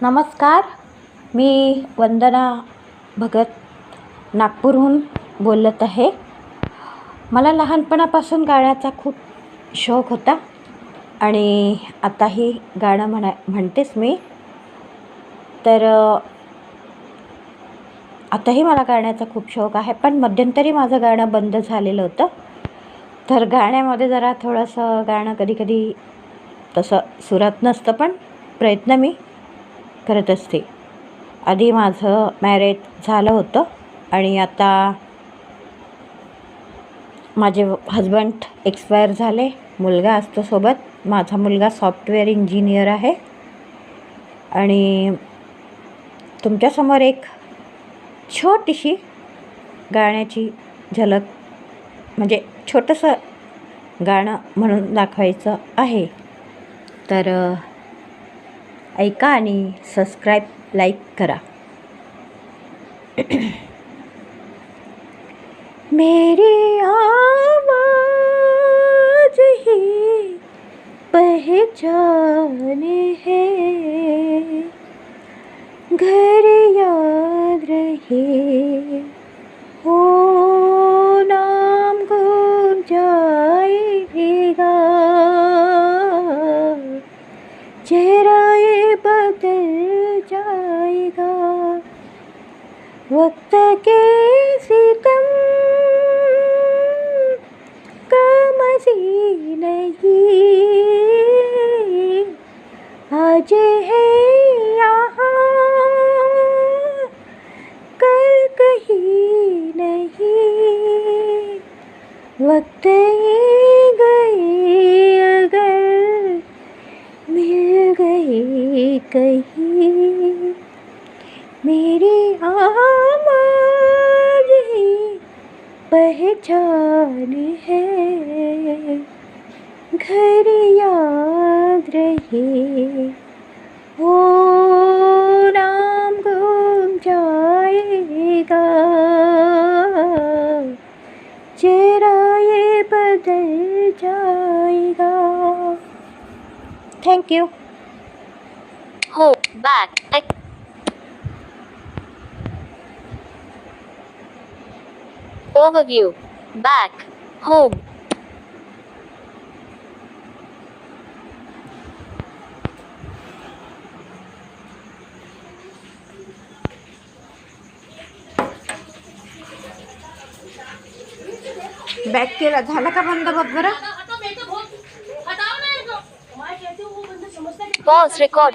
नमस्कार, मी वंदना भगत नागपूरहून बोलत आहे. मला लहानपणापासून गाण्याचा खूप शौक होता आणि आताही गाणं म्हणतेच मी. तर आताही मला गाण्याचा खूप शौक आहे, पण मध्यंतरी माझं गाणं बंद झालेलं होतं. तर गाण्यामध्ये जरा थोडंसं गाणं कधी कधी तसं सुरात नसतं, पण प्रयत्न मी करत असते. आधी माझं मॅरेज झालं होतं आणि आता माझे हजबंड एक्सपायर झाले. मुलगा असतो सोबत. माझा मुलगा सॉफ्टवेअर इंजिनियर आहे. आणि तुमच्यासमोर एक छोटीशी गाण्याची झलक, म्हणजे छोटंसं गाणं म्हणून दाखवायचं आहे. तर ऐका आणि सबस्क्राईब, लाईक करा. मेरी आवाज़ ही पहचान है, घर याद रहे हो, नाम गुम जाएगा, चेहरा ये बदल जाएगा, वक्त के सितम का मज़ीद नहीं, आज है यहाँ कल कहीं नहीं, वक्त ये गए अगर मिल गए कहीं, मेरी आवाज़ ही पहचान है, घर याद रहे हो, नाम गुम जाएगा, चेहरा ये बदल जाएगा. Thank you. हो, back. Overview. Back. Home. Back केला. झाला का बंद? बघ बरं. Pause record.